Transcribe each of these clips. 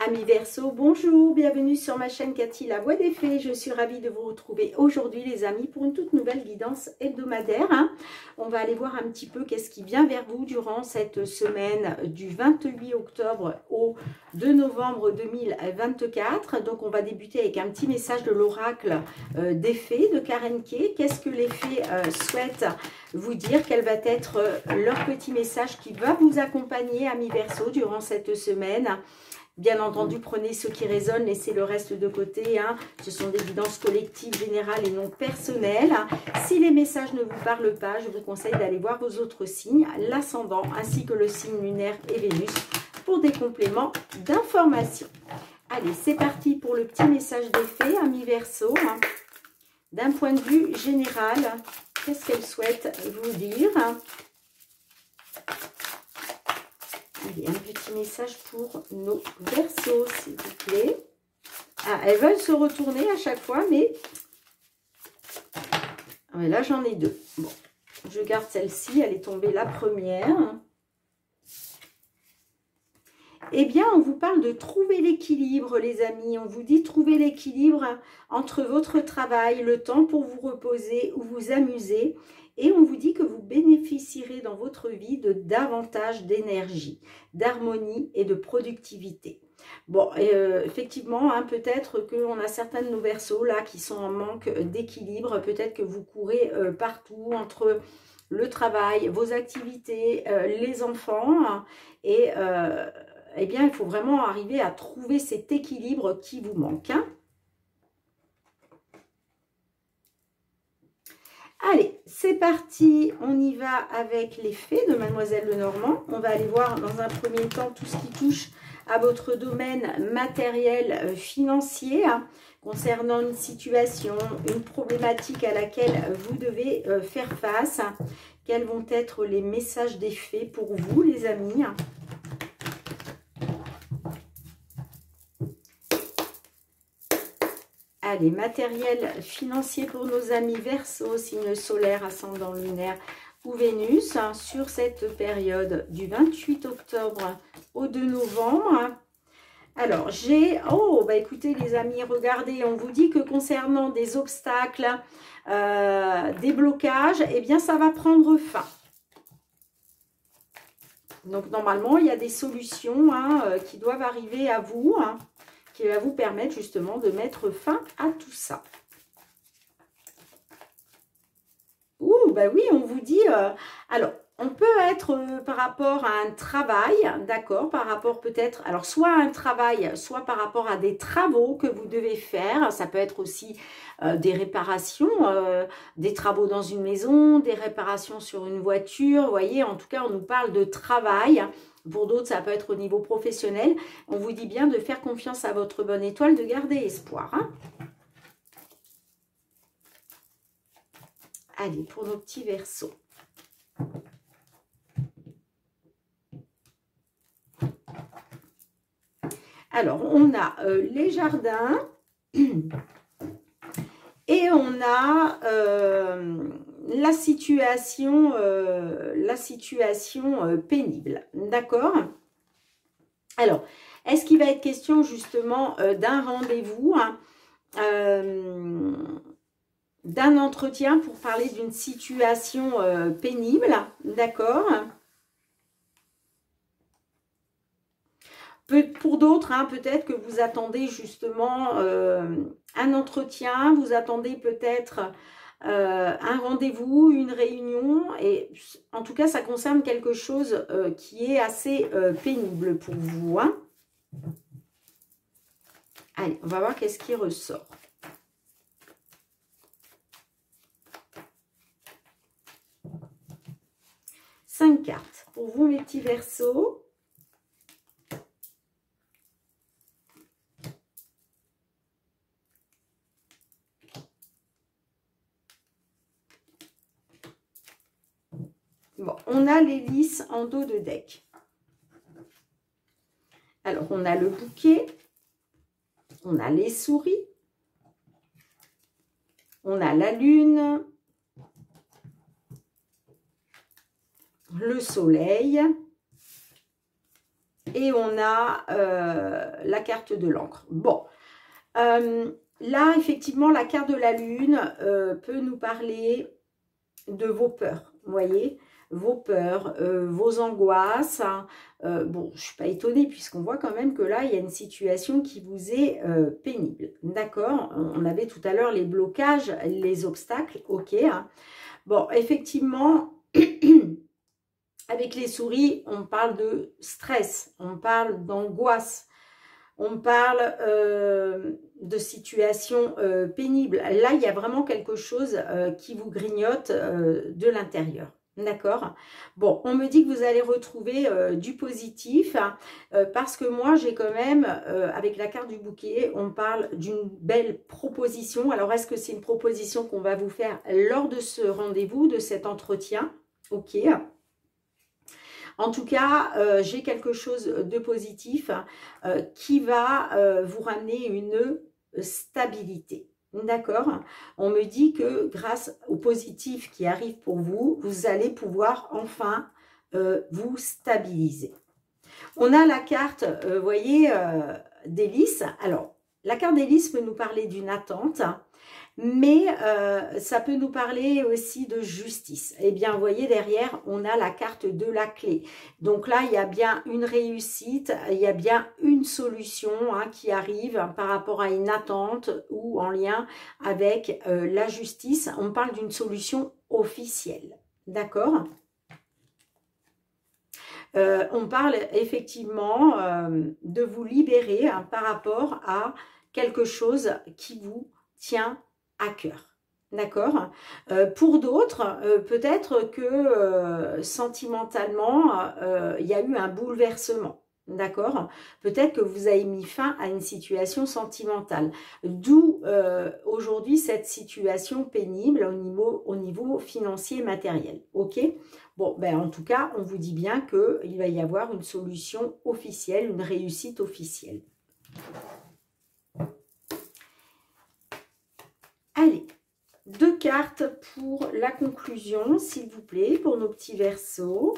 Amis Verseau, bonjour, bienvenue sur ma chaîne Cathy, la voix des fées. Je suis ravie de vous retrouver aujourd'hui les amis pour une toute nouvelle guidance hebdomadaire. On va aller voir un petit peu qu'est-ce qui vient vers vous durant cette semaine du 28 octobre au 2 novembre 2024. Donc on va débuter avec un petit message de l'oracle des fées de Karen Kay. Qu'est-ce que les fées souhaitent vous dire? Quel va être leur petit message qui va vous accompagner amis Verseau durant cette semaine? Bien entendu, prenez ce qui résonne, laissez le reste de côté. Ce sont des guidances collectives, générales et non personnelles. Si les messages ne vous parlent pas, je vous conseille d'aller voir vos autres signes, l'ascendant ainsi que le signe lunaire et Vénus, pour des compléments d'information. Allez, c'est parti pour le petit message des fées, amis Verseau. D'un point de vue général, qu'est-ce qu'elles souhaitent vous dire? Allez, un petit message pour nos Verseaux, s'il vous plaît. Ah, elles veulent se retourner à chaque fois, mais là, j'en ai deux. Bon, je garde celle-ci, elle est tombée la première. Eh bien, on vous parle de trouver l'équilibre, les amis. On vous dit trouver l'équilibre entre votre travail, le temps pour vous reposer ou vous amuser. Et on vous dit que vous bénéficierez dans votre vie de davantage d'énergie, d'harmonie et de productivité. Bon, effectivement, peut-être qu'on a certains de nos Verseaux là qui sont en manque d'équilibre. Peut-être que vous courez partout entre le travail, vos activités, les enfants. Et eh bien, il faut vraiment arriver à trouver cet équilibre qui vous manque. Allez, c'est parti, on y va avec les fées de Mademoiselle Lenormand. On va aller voir dans un premier temps tout ce qui touche à votre domaine matériel financier, concernant une situation, une problématique à laquelle vous devez faire face. Quels vont être les messages des fées pour vous, les amis? Allez, matériel financier pour nos amis Verseau, signe solaire, ascendant lunaire ou Vénus, sur cette période du 28 octobre au 2 novembre. Alors, écoutez les amis, regardez, on vous dit que concernant des obstacles, des blocages, eh bien ça va prendre fin. Donc normalement, il y a des solutions qui doivent arriver à vous, qui va vous permettre justement de mettre fin à tout ça. Ouh, bah oui, on vous dit... alors, on peut être par rapport à un travail, d'accord, par rapport peut-être... Alors, soit à un travail, soit par rapport à des travaux que vous devez faire. Ça peut être aussi des réparations, des travaux dans une maison, des réparations sur une voiture. Vous voyez, en tout cas, on nous parle de travail. Pour d'autres, ça peut être au niveau professionnel. On vous dit bien de faire confiance à votre bonne étoile, de garder espoir. Allez, pour nos petits Verseaux. Alors, on a les jardins et on a la situation pénible, d'accord? Alors, est-ce qu'il va être question justement d'un rendez-vous, d'un entretien pour parler d'une situation pénible, d'accord? Pour d'autres, peut-être que vous attendez justement un entretien, vous attendez peut-être un rendez-vous, une réunion, et en tout cas, ça concerne quelque chose qui est assez pénible pour vous. Allez, on va voir qu'est-ce qui ressort. Cinq cartes pour vous, mes petits Verseaux. Bon, on a l'hélice en dos de deck. Alors, on a le bouquet, on a les souris, on a la lune, le soleil et on a la carte de l'encre. Bon, là, effectivement, la carte de la lune peut nous parler de vos peurs, vous voyez, vos peurs, vos angoisses. Hein. Bon, je ne suis pas étonnée puisqu'on voit quand même que là, il y a une situation qui vous est pénible. D'accord? On avait tout à l'heure les blocages, les obstacles, ok. Hein. Bon, effectivement, avec les souris, on parle de stress, on parle d'angoisse, on parle de situations pénibles. Là, il y a vraiment quelque chose qui vous grignote de l'intérieur. D'accord? Bon, on me dit que vous allez retrouver du positif hein, parce que moi, j'ai quand même, avec la carte du bouquet, on parle d'une belle proposition. Alors, est-ce que c'est une proposition qu'on va vous faire lors de ce rendez-vous, de cet entretien? Ok. En tout cas, j'ai quelque chose de positif qui va vous ramener une stabilité. D'accord? On me dit que grâce au positif qui arrive pour vous, vous allez pouvoir enfin vous stabiliser. On a la carte, vous voyez, d'hélice. Alors, la carte d'hélice peut nous parler d'une attente. Mais ça peut nous parler aussi de justice. Eh bien, vous voyez, derrière, on a la carte de la clé. Donc là, il y a bien une réussite, il y a bien une solution hein, qui arrive par rapport à une attente ou en lien avec la justice. On parle d'une solution officielle. D'accord ? On parle effectivement de vous libérer hein, par rapport à quelque chose qui vous tient à cœur. D'accord? Pour d'autres, peut-être que sentimentalement, il y a eu un bouleversement. D'accord? Peut-être que vous avez mis fin à une situation sentimentale. D'où aujourd'hui cette situation pénible au niveau financier et matériel. Ok? Bon, ben en tout cas, on vous dit bien qu'il va y avoir une solution officielle, une réussite officielle. Allez, 2 cartes pour la conclusion, s'il vous plaît, pour nos petits Verseaux.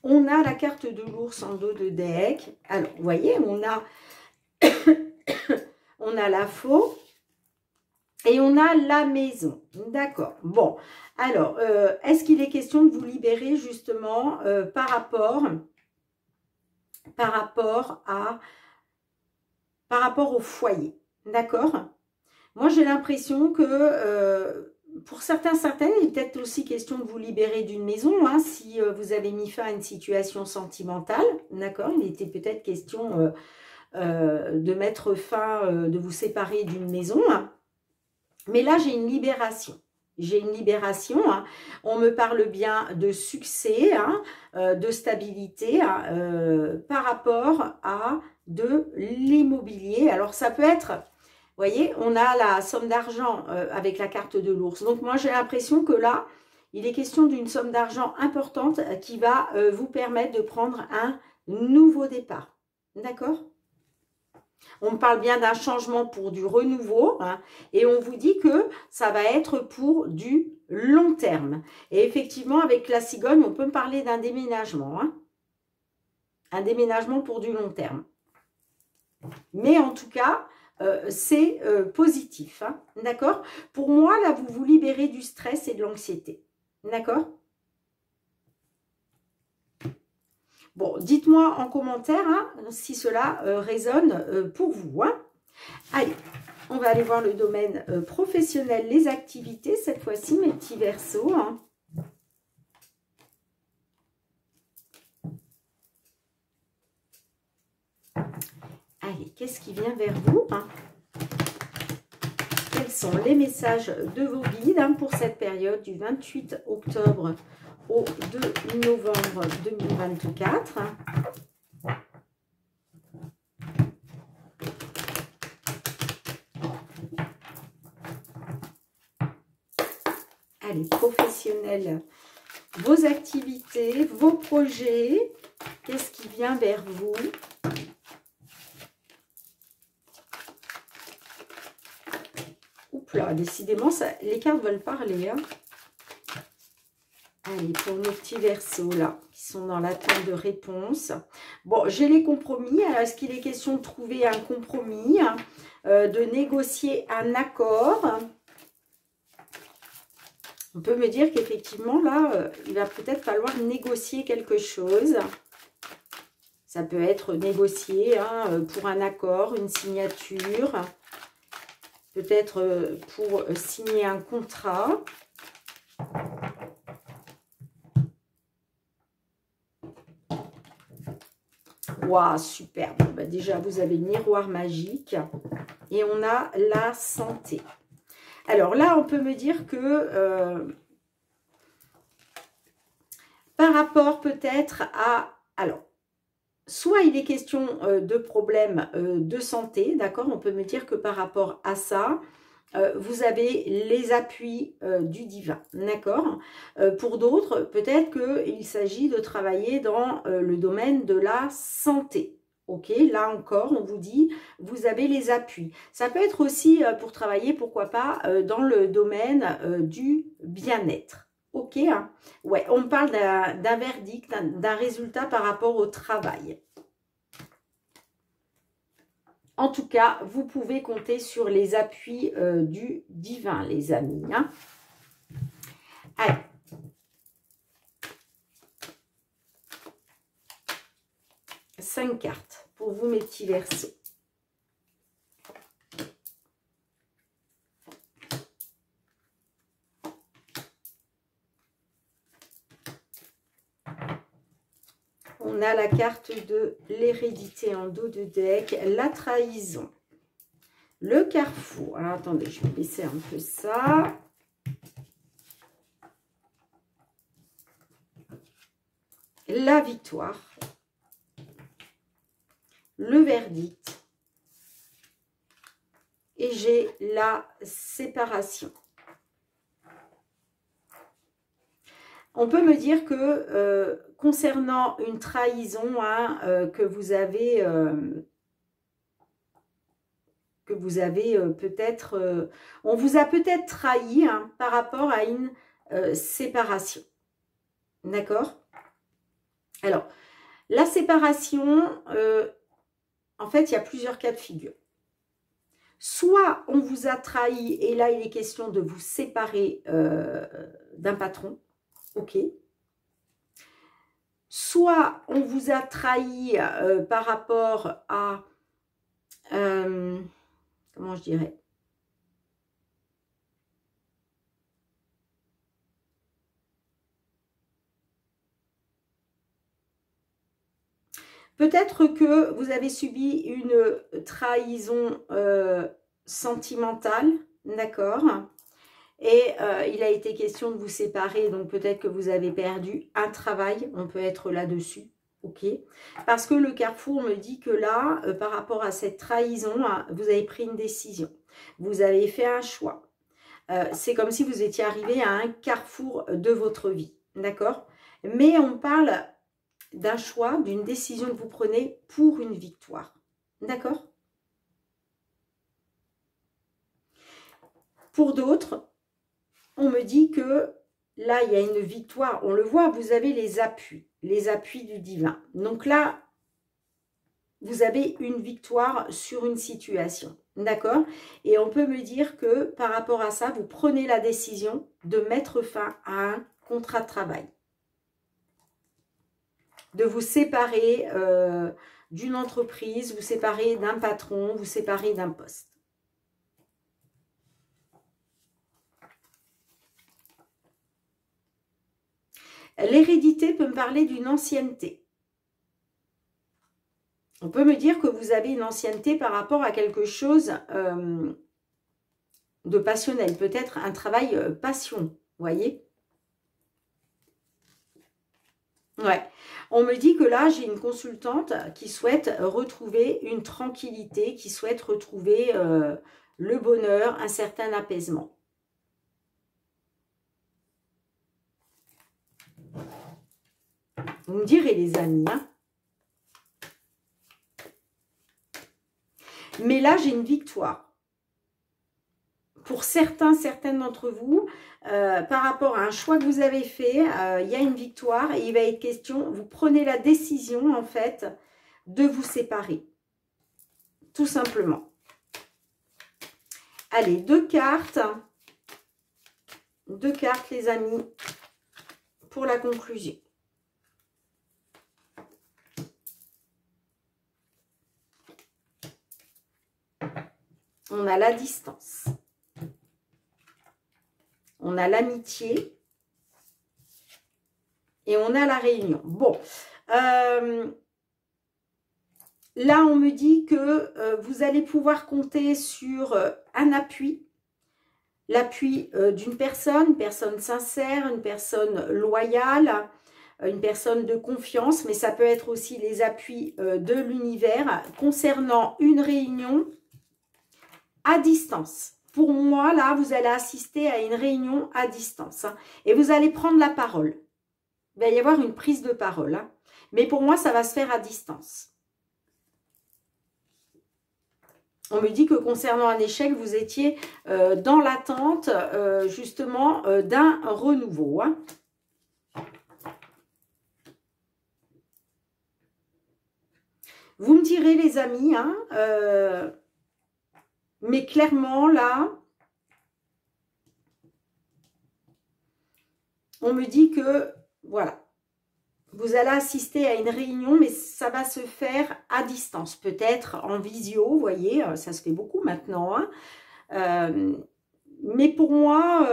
On a la carte de l'ours en dos de deck. Alors, vous voyez, on a, on a la faux et on a la maison. D'accord. Bon, alors, est-ce qu'il est question de vous libérer justement par rapport au foyer? D'accord? Moi, j'ai l'impression que pour certaines, il est peut-être aussi question de vous libérer d'une maison, hein, si vous avez mis fin à une situation sentimentale, d'accord? Il était peut-être question de mettre fin, de vous séparer d'une maison, hein. Mais là, j'ai une libération. J'ai une libération, hein. On me parle bien de succès, hein, de stabilité hein, par rapport à de l'immobilier. Alors, ça peut être... Vous voyez, on a la somme d'argent avec la carte de l'ours. Donc, moi, j'ai l'impression que là, il est question d'une somme d'argent importante qui va vous permettre de prendre un nouveau départ. D'accord? On me parle bien d'un changement pour du renouveau. Hein, et on vous dit que ça va être pour du long terme. Et effectivement, avec la cigogne, on peut me parler d'un déménagement. Hein, un déménagement pour du long terme. Mais en tout cas... c'est positif, hein, d'accord? Pour moi, là, vous vous libérez du stress et de l'anxiété, d'accord? Bon, dites-moi en commentaire hein, si cela résonne pour vous. Hein. Allez, on va aller voir le domaine professionnel, les activités, cette fois-ci, mes petits Verseaux. Hein. Allez, qu'est-ce qui vient vers vous hein? Quels sont les messages de vos guides hein, pour cette période du 28 octobre au 2 novembre 2024 Allez, professionnels, vos activités, vos projets, qu'est-ce qui vient vers vous? Oups là, décidément, ça, les cartes veulent parler. Hein. Allez, pour nos petits Verseaux, là, qui sont dans l'attente de réponse. Bon, j'ai les compromis. Alors, est-ce qu'il est question de trouver un compromis, de négocier un accord? On peut me dire qu'effectivement, là, il va peut-être falloir négocier quelque chose. Ça peut être négocié pour un accord, une signature. Peut-être pour signer un contrat. Waouh, super. Bon, bah déjà, vous avez le miroir magique. Et on a la santé. Alors là, on peut me dire que par rapport peut-être à... Alors, soit il est question de problèmes de santé, d'accord? On peut me dire que par rapport à ça, vous avez les appuis du divin, d'accord? Pour d'autres, peut-être qu'il s'agit de travailler dans le domaine de la santé. Ok, là encore, on vous dit, vous avez les appuis. Ça peut être aussi pour travailler, pourquoi pas, dans le domaine du bien-être. Ok, hein? Ouais, on parle d'un verdict, d'un résultat par rapport au travail. En tout cas, vous pouvez compter sur les appuis du divin, les amis. Hein. Allez. Cinq cartes pour vous, mes petits Verseaux. On a la carte de l'hérédité en dos de deck, la trahison, le carrefour. Alors, attendez, je vais baisser un peu ça. La victoire, le verdict et j'ai la séparation. On peut me dire que concernant une trahison que vous avez peut-être... on vous a peut-être trahi par rapport à une séparation. D'accord? Alors, la séparation, en fait, il y a plusieurs cas de figure. Soit on vous a trahi et là, il est question de vous séparer d'un patron. Ok. Soit on vous a trahi par rapport à... comment je dirais? Peut-être que vous avez subi une trahison sentimentale, d'accord? Et il a été question de vous séparer, donc peut-être que vous avez perdu un travail, on peut être là-dessus, ok? Parce que le carrefour me dit que là, par rapport à cette trahison, vous avez pris une décision, vous avez fait un choix. C'est comme si vous étiez arrivé à un carrefour de votre vie, d'accord? Mais on parle d'un choix, d'une décision que vous prenez pour une victoire, d'accord? Pour d'autres, on me dit que là, il y a une victoire. On le voit, vous avez les appuis du divin. Donc là, vous avez une victoire sur une situation. D'accord? Et on peut me dire que par rapport à ça, vous prenez la décision de mettre fin à un contrat de travail. De vous séparer d'une entreprise, vous séparer d'un patron, vous séparer d'un poste. L'hérédité peut me parler d'une ancienneté. On peut me dire que vous avez une ancienneté par rapport à quelque chose de passionnel. Peut-être un travail passion, vous voyez? Ouais. On me dit que là, j'ai une consultante qui souhaite retrouver une tranquillité, qui souhaite retrouver le bonheur, un certain apaisement. Vous me direz, les amis, hein. Mais là, j'ai une victoire. pour certaines d'entre vous, par rapport à un choix que vous avez fait, il y a une victoire et il va être question, vous prenez la décision en fait de vous séparer. Tout simplement. Allez, deux cartes les amis, pour la conclusion. On a la distance. On a l'amitié. Et on a la réunion. Bon. Là, on me dit que vous allez pouvoir compter sur un appui. L'appui d'une personne, une personne sincère, une personne loyale, une personne de confiance. Mais ça peut être aussi les appuis de l'univers concernant une réunion à distance. Pour moi, là, vous allez assister à une réunion à distance. Hein, et vous allez prendre la parole. Il va y avoir une prise de parole. Hein, mais pour moi, ça va se faire à distance. On me dit que concernant un échec, vous étiez dans l'attente, justement, d'un renouveau. Hein. Vous me direz, les amis, hein, mais clairement, là, on me dit que, voilà, vous allez assister à une réunion, mais ça va se faire à distance, peut-être en visio, vous voyez, ça se fait beaucoup maintenant. Hein. Mais pour moi,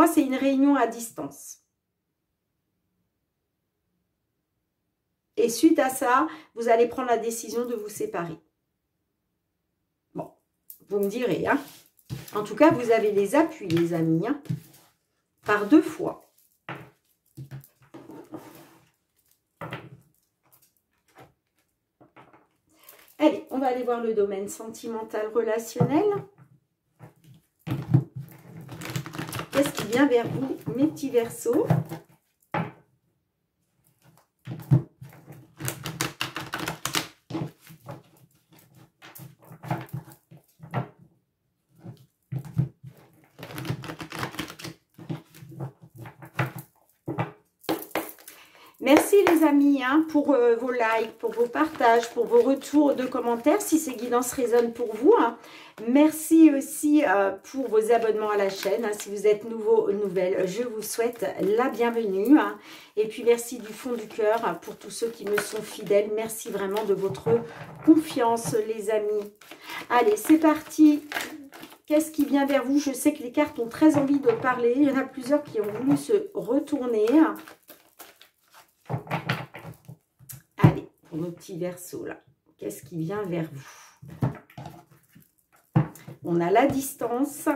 c'est une réunion à distance. Et suite à ça, vous allez prendre la décision de vous séparer. Bon, vous me direz, hein. En tout cas, vous avez les appuis, les amis, hein, par 2 fois. Allez, on va aller voir le domaine sentimental relationnel. Qu'est-ce qui vient vers vous, mes petits Verseaux ? Merci les amis hein, pour vos likes, pour vos partages, pour vos retours de commentaires si ces guidances résonnent pour vous. Hein. Merci aussi pour vos abonnements à la chaîne. Hein. Si vous êtes nouveau ou nouvelle, je vous souhaite la bienvenue. Hein. Et puis merci du fond du cœur hein, pour tous ceux qui me sont fidèles. Merci vraiment de votre confiance les amis. Allez, c'est parti. Qu'est-ce qui vient vers vous? Je sais que les cartes ont très envie de parler. Il y en a plusieurs qui ont voulu se retourner. Allez, pour nos petits Verseaux là, qu'est-ce qui vient vers vous? On a la distance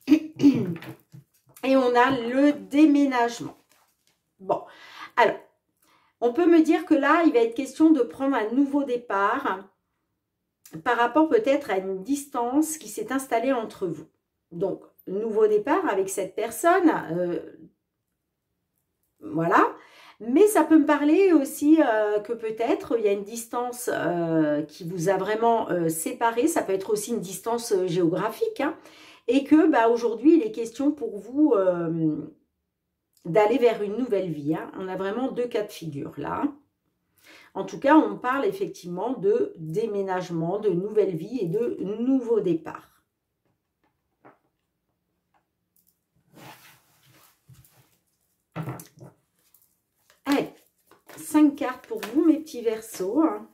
et on a le déménagement. Bon, alors, on peut me dire que là, il va être question de prendre un nouveau départ par rapport peut-être à une distance qui s'est installée entre vous. Donc, nouveau départ avec cette personne, voilà. Mais ça peut me parler aussi que peut-être il y a une distance qui vous a vraiment séparé. Ça peut être aussi une distance géographique. Hein, et que bah, aujourd'hui, il est question pour vous d'aller vers une nouvelle vie. Hein. On a vraiment 2 cas de figure là. En tout cas, on parle effectivement de déménagement, de nouvelle vie et de nouveau départ. Allez, 5 cartes pour vous, mes petits Verseaux. Hein.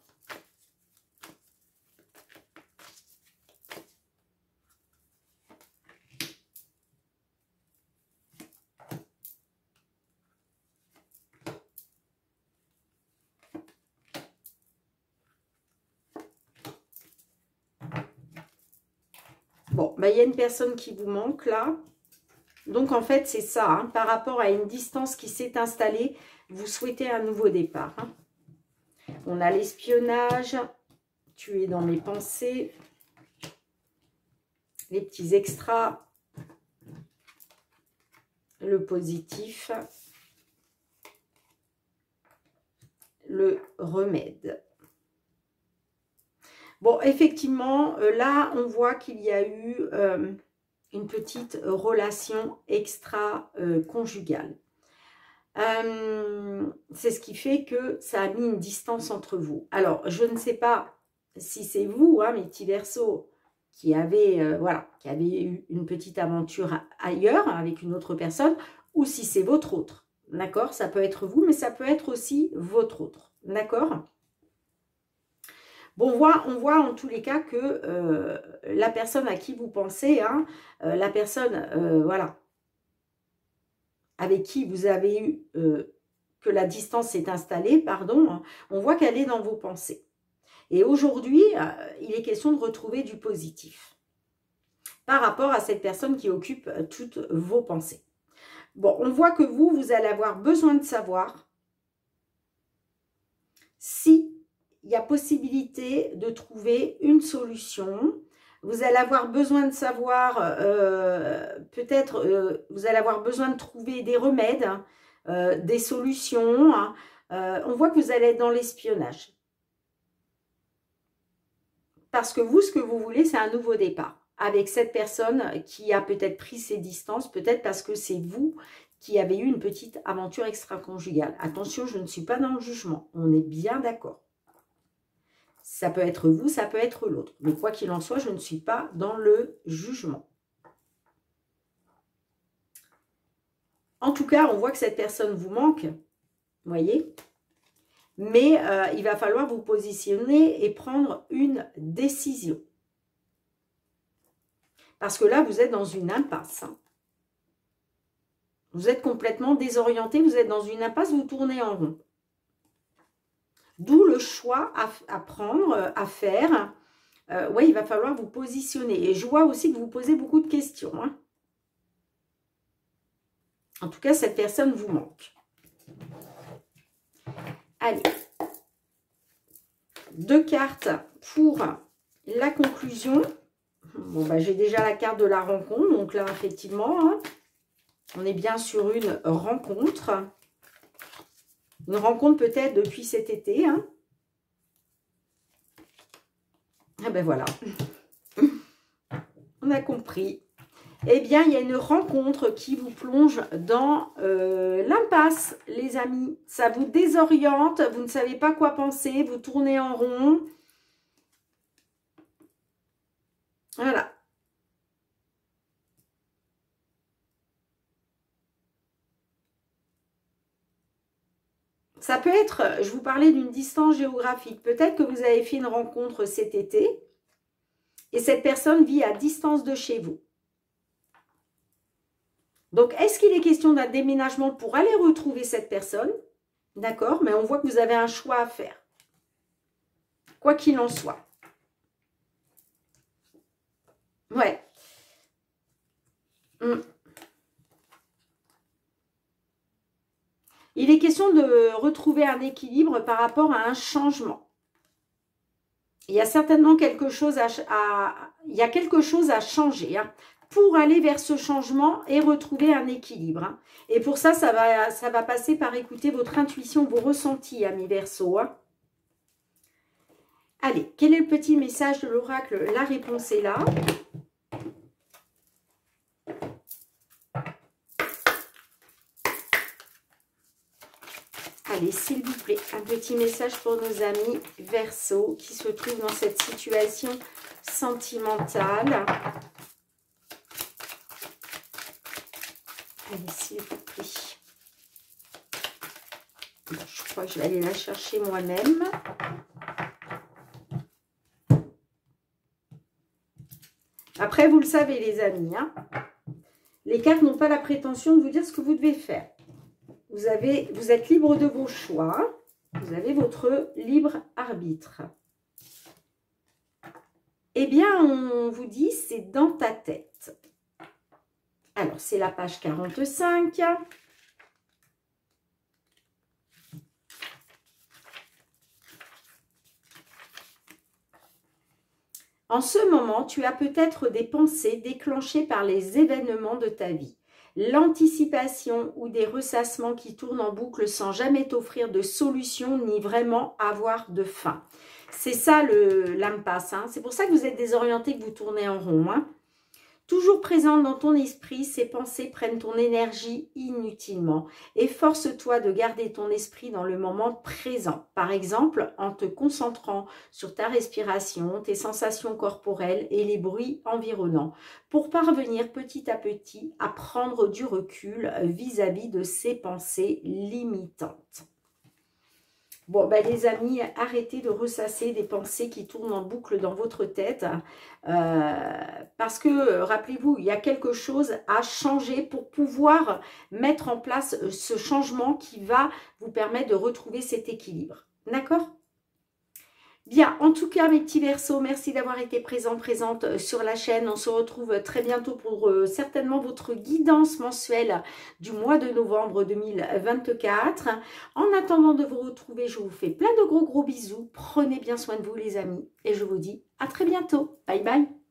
Bon, bah, il y a une personne qui vous manque là. Donc, en fait, c'est ça. Hein, par rapport à une distance qui s'est installée, vous souhaitez un nouveau départ. Hein. On a l'espionnage. Tu es dans mes pensées. Les petits extras. Le positif. Le remède. Bon, effectivement, là, on voit qu'il y a eu une petite relation extra-conjugale. C'est ce qui fait que ça a mis une distance entre vous. Alors, je ne sais pas si c'est vous, hein, mes petits Verseaux, qui avez, voilà, qui avez eu une petite aventure ailleurs avec une autre personne, ou si c'est votre autre. D'accord? Ça peut être vous, mais ça peut être aussi votre autre. D'accord? Bon, on voit en tous les cas que la personne à qui vous pensez, hein, la personne, voilà, avec qui vous avez eu, que la distance s'est installée, pardon, hein, on voit qu'elle est dans vos pensées. Et aujourd'hui, il est question de retrouver du positif par rapport à cette personne qui occupe toutes vos pensées. Bon, on voit que vous allez avoir besoin de savoir si il y a possibilité de trouver une solution. Vous allez avoir besoin de savoir, peut-être, vous allez avoir besoin de trouver des remèdes, des solutions. Hein. On voit que vous allez être dans l'espionnage. Parce que vous, ce que vous voulez, c'est un nouveau départ. Avec cette personne qui a peut-être pris ses distances, peut-être parce que c'est vous qui avez eu une petite aventure extra-conjugale. Attention, je ne suis pas dans le jugement. On est bien d'accord. Ça peut être vous, ça peut être l'autre. Mais quoi qu'il en soit, je ne suis pas dans le jugement. En tout cas, on voit que cette personne vous manque. Vous voyez? Mais il va falloir vous positionner et prendre une décision. Parce que là, vous êtes dans une impasse. Hein. Vous êtes complètement désorienté, vous êtes dans une impasse, vous tournez en rond. D'où le choix à prendre, à faire. Oui, il va falloir vous positionner. Et je vois aussi que vous posez beaucoup de questions. Hein. En tout cas, cette personne vous manque. Allez. 2 cartes pour la conclusion. Bon, bah, j'ai déjà la carte de la rencontre. Donc là, effectivement, hein, on est bien sur une rencontre. Une rencontre peut-être depuis cet été. Hein. Ah ben voilà. On a compris. Eh bien, il y a une rencontre qui vous plonge dans l'impasse, les amis. Ça vous désoriente, vous ne savez pas quoi penser, vous tournez en rond. Voilà. Ça peut être, je vous parlais d'une distance géographique. Peut-être que vous avez fait une rencontre cet été et cette personne vit à distance de chez vous. Donc, est-ce qu'il est question d'un déménagement pour aller retrouver cette personne? D'accord, mais on voit que vous avez un choix à faire. Quoi qu'il en soit. Ouais. Il est question de retrouver un équilibre par rapport à un changement. Il y a certainement quelque chose il y a quelque chose à changer hein, pour aller vers ce changement et retrouver un équilibre. Hein. Et pour ça, ça va passer par écouter votre intuition, vos ressentis, amis Verseaux. Hein. Allez, quel est le petit message de l'oracle? La réponse est là. Allez, s'il vous plaît, un petit message pour nos amis Verseaux qui se trouvent dans cette situation sentimentale. Allez, s'il vous plaît. Je crois que je vais aller la chercher moi-même. Après, vous le savez, les amis, hein, les cartes n'ont pas la prétention de vous dire ce que vous devez faire. Vous êtes libre de vos choix. Vous avez votre libre arbitre. Eh bien, on vous dit, c'est dans ta tête. Alors, c'est la page 45. En ce moment, tu as peut-être des pensées déclenchées par les événements de ta vie. L'anticipation ou des ressassements qui tournent en boucle sans jamais t'offrir de solution ni vraiment avoir de fin. C'est ça l'impasse. Hein. C'est pour ça que vous êtes désorienté, que vous tournez en rond. Hein. Toujours présente dans ton esprit, ces pensées prennent ton énergie inutilement. Efforce-toi de garder ton esprit dans le moment présent. Par exemple, en te concentrant sur ta respiration, tes sensations corporelles et les bruits environnants, pour parvenir petit à petit à prendre du recul vis-à-vis de ces pensées limitantes. Bon, ben les amis, arrêtez de ressasser des pensées qui tournent en boucle dans votre tête. Parce que, rappelez-vous, il y a quelque chose à changer pour pouvoir mettre en place ce changement qui va vous permettre de retrouver cet équilibre. D'accord ? Bien, en tout cas, mes petits Verseaux, merci d'avoir été présente sur la chaîne. On se retrouve très bientôt pour certainement votre guidance mensuelle du mois de novembre 2024. En attendant de vous retrouver, je vous fais plein de gros bisous. Prenez bien soin de vous, les amis. Et je vous dis à très bientôt. Bye bye.